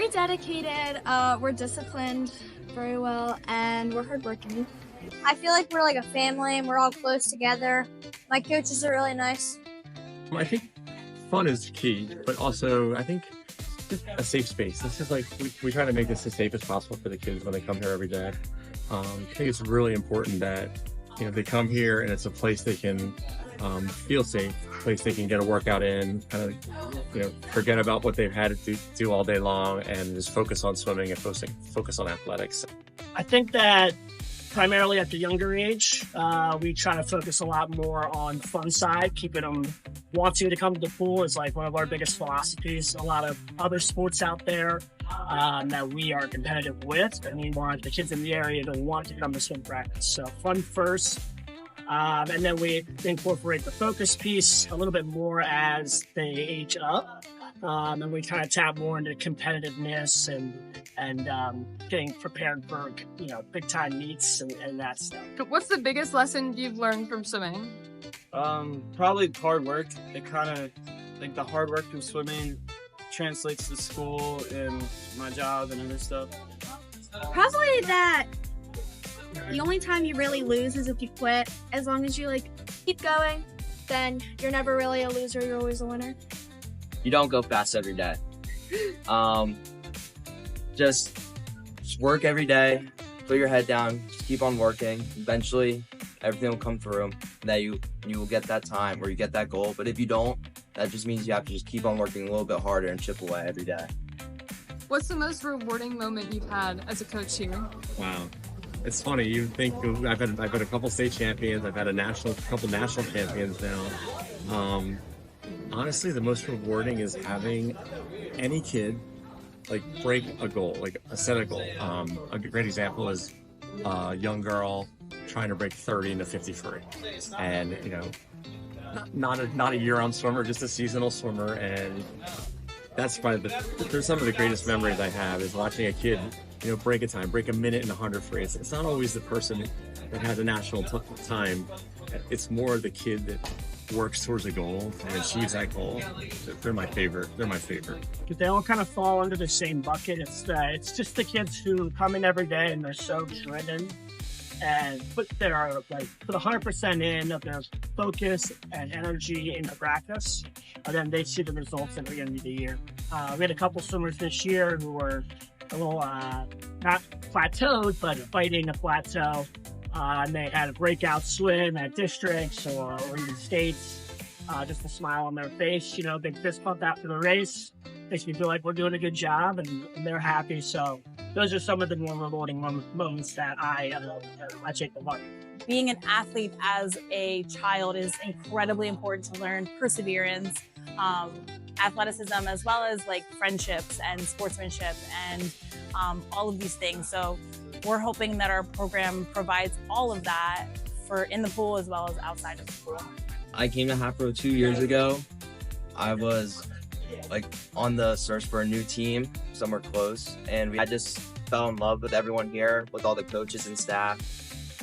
Very dedicated, we're disciplined very well, and we're hardworking. I feel like we're like a family and we're all close together. My coaches are really nice. I think fun is key, but also I think just a safe space. This is like, we try to make this as safe as possible for the kids when they come here every day. I think it's really important that, they come here and it's a place they can feel safe, a place they can get a workout in, kind of, forget about what they've had to do all day long and just focus on swimming and focus on athletics. I think that primarily at the younger age, we try to focus a lot more on the fun side, keeping them wanting to come to the pool is like one of our biggest philosophies. A lot of other sports out there that we are competitive with, and we want the kids in the area to want to come to swim practice. So fun first, and then we incorporate the focus piece a little bit more as they age up. And we kind of tap more into competitiveness and getting prepared for big time meets and that stuff. What's the biggest lesson you've learned from swimming? Probably hard work. It kind of like the hard work through swimming translates to school and my job and other stuff. Probably that the only time you really lose is if you quit. As long as you keep going, then you're never really a loser, you're always a winner. You don't go fast every day. Just work every day, put your head down, just keep on working. Eventually, everything will come through, and that you will get that time or you get that goal. But if you don't, that just means you have to just keep on working a little bit harder and chip away every day. What's the most rewarding moment you've had as a coach here? Wow. It's funny. You think I've had a couple state champions. I've had a couple national champions now. Honestly, the most rewarding is having any kid break a goal, set a goal. A great example is a young girl trying to break 30 in a 50 free, and not a year-round swimmer, just a seasonal swimmer, and that's probably they're some of the greatest memories I have is watching a kid break a minute in 100 free. It's not always the person that has a national time. It's more the kid that works towards a goal and achieves that goal. They're my favorite. They all kind of fall under the same bucket. It's just the kids who come in every day and they're so driven and put 100% in of their focus and energy into practice, and then they see the results at the end of the year. We had a couple swimmers this year who were a little not plateaued, but fighting a plateau. And they had a breakout swim at districts or even states, just a smile on their face, big fist bump after the race. Makes me feel like we're doing a good job and they're happy. So those are some of the more rewarding moments that I take the heart. Being an athlete as a child is incredibly important to learn perseverance, athleticism, as well as friendships and sportsmanship and all of these things. So we're hoping that our program provides all of that for in the pool as well as outside of the pool. I came to HHAA 2 years ago. I was on the search for a new team somewhere close, and I just fell in love with everyone here, with all the coaches and staff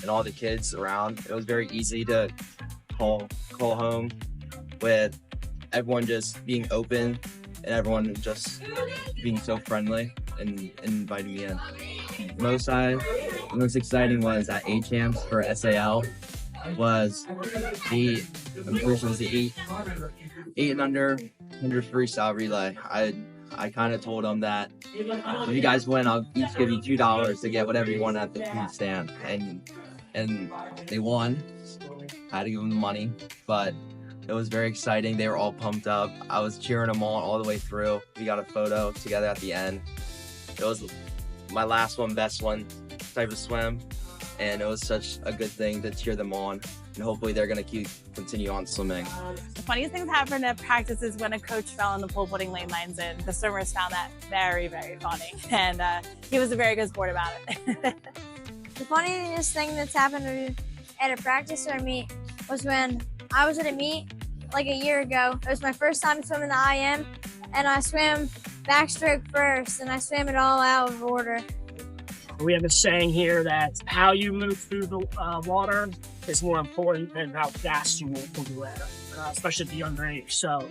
and all the kids around. It was very easy to call home with everyone just being open and everyone just being so friendly and inviting me in. Most exciting was at HHAA for SAL was the eight and under freestyle relay. I kind of told them that if you guys win, I'll each give you $2 to get whatever you want at the food stand, and they won. I had to give them the money, but it was very exciting. They were all pumped up. I was cheering them all the way through. We got a photo together at the end. It was my last one, best one type of swim, and it was such a good thing to cheer them on, and hopefully they're going to continue on swimming. The funniest things happened at practice is when a coach fell in the pool putting lane lines in. The swimmers found that very, very funny, and he was a very good sport about it. The funniest thing that's happened at a practice or a meet was when I was at a meet a year ago. It was my first time swimming the IM, and I swam backstroke first, and I swam it all out of order. We have a saying here that how you move through the water is more important than how fast you move through the water, especially at the younger age. So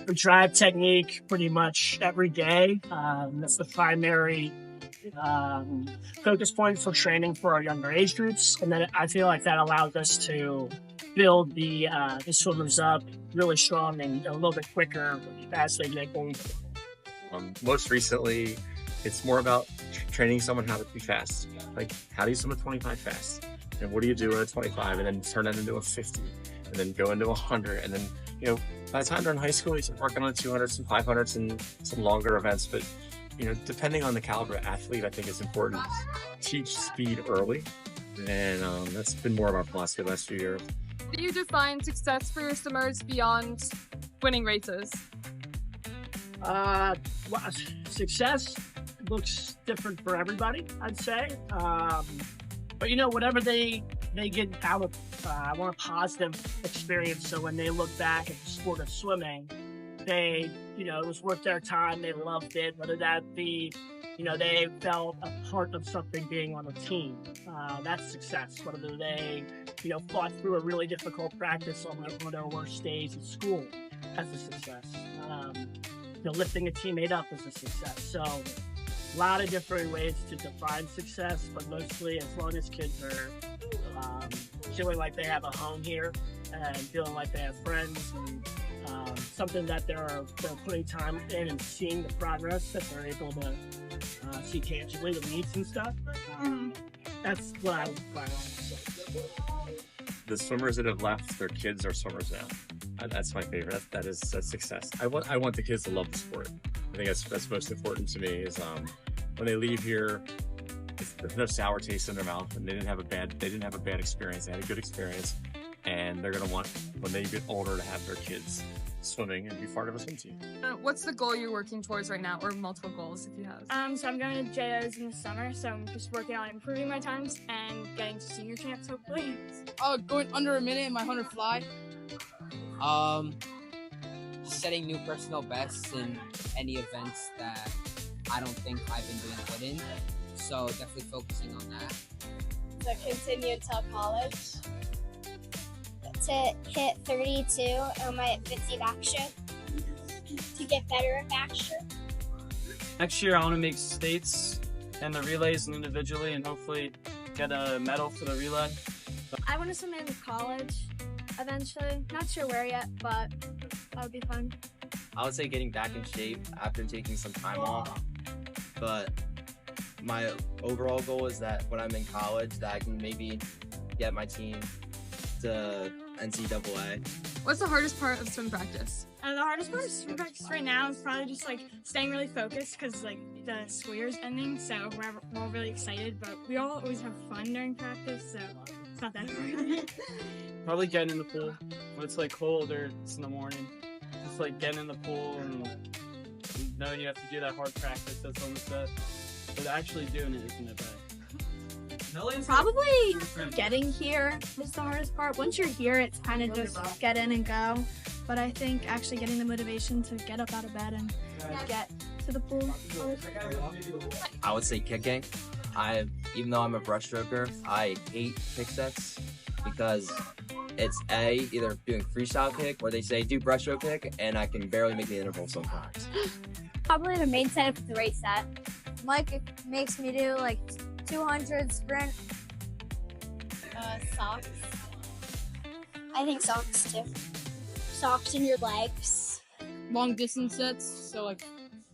We drive technique pretty much every day. That's the primary focus point for training for our younger age groups. And then I feel like that allows us to build the swimmers up really strong and a little bit quicker as they get older. Most recently, it's more about training someone how to be fast. Like, how do you swim a 25 fast? And what do you do at a 25 and then turn that into a 50 and then go into a 100? And then, you know, by the time they're in high school, you start working on 200s and 500s and some longer events. But, you know, depending on the caliber of athlete, I think it's important to teach speed early. And that's been more of our philosophy the last few years. Do you define success for your swimmers beyond winning races? Well, success looks different for everybody, I'd say. But you know, whatever they get out of, I want a positive experience. So when they look back at the sport of swimming, they, you know, it was worth their time. They loved it. Whether that be, you know, they felt a part of something being on a team. That's success. Whether they, you know, fought through a really difficult practice on one of their worst days at school, that's a success. You know, lifting a teammate up is a success. So a lot of different ways to define success, but mostly as long as kids are feeling like they have a home here and feeling like they have friends and something that they're putting time in and seeing the progress that they're able to see tangibly, the meets and stuff. That's what I would define as The swimmers that have left, their kids are swimmers now. That's my favorite. That's success. I want the kids to love the sport. I think that's most important to me is when they leave here, there's no sour taste in their mouth, and they didn't have a bad experience. They had a good experience, and they're gonna want when they get older to have their kids swimming and be part of a swim team. What's the goal you're working towards right now, or multiple goals if you have? So I'm going to JOs in the summer, so I'm just working on improving my times and getting to senior champs hopefully. Going under a minute in my 100 fly. Setting new personal bests in any events that I don't think I've been doing good in. So definitely focusing on that. To continue until college. To hit 32 on my 50 backstroke. To get better at backstroke. Next year, I want to make states and the relays individually and hopefully get a medal for the relay. I want to swim in college eventually. Not sure where yet, but that would be fun. I would say getting back in shape after taking some time off. But my overall goal is that when I'm in college, that I can maybe get my team to NCAA. What's the hardest part of swim practice? The hardest part of swim practice right now is probably just like staying really focused because like the school year's ending, so we're all really excited, but we all always have fun during practice, so it's not that hard. Probably getting in the pool when it's like cold or it's in the morning. Just like getting in the pool and knowing you have to do that hard practice that's on the set. But actually doing it isn't that bad. Probably getting here is the hardest part. Once you're here, it's kind of just get in and go. But I think actually getting the motivation to get up out of bed and get to the pool. I would say kicking. Even though I'm a breaststroker, I hate kick sets because it's either doing freestyle kick or they say do breaststroke kick, and I can barely make the interval sometimes. Probably the main set of the race set. Mike makes me do like 200 sprint. Socks. I think socks too. Socks in your legs. Long distance sets, so like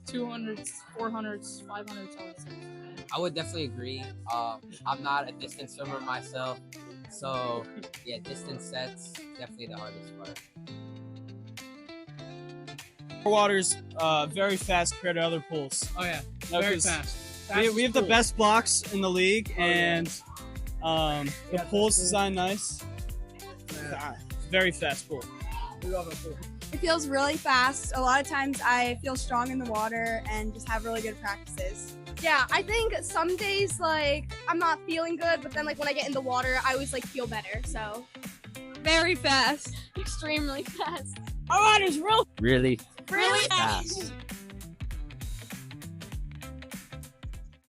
200s, 400s, 500s. I would definitely agree. I'm not a distance swimmer myself, so yeah, distance sets definitely the hardest part. Water's very fast compared to other pools. Oh yeah, very fast. We have the best blocks in the league, and the pool's designed nice. Very fast pool. It feels really fast. A lot of times I feel strong in the water and just have really good practices. Yeah, I think some days like I'm not feeling good, but then like when I get in the water, I always like feel better. So very fast, extremely fast. Our water's really Really fast.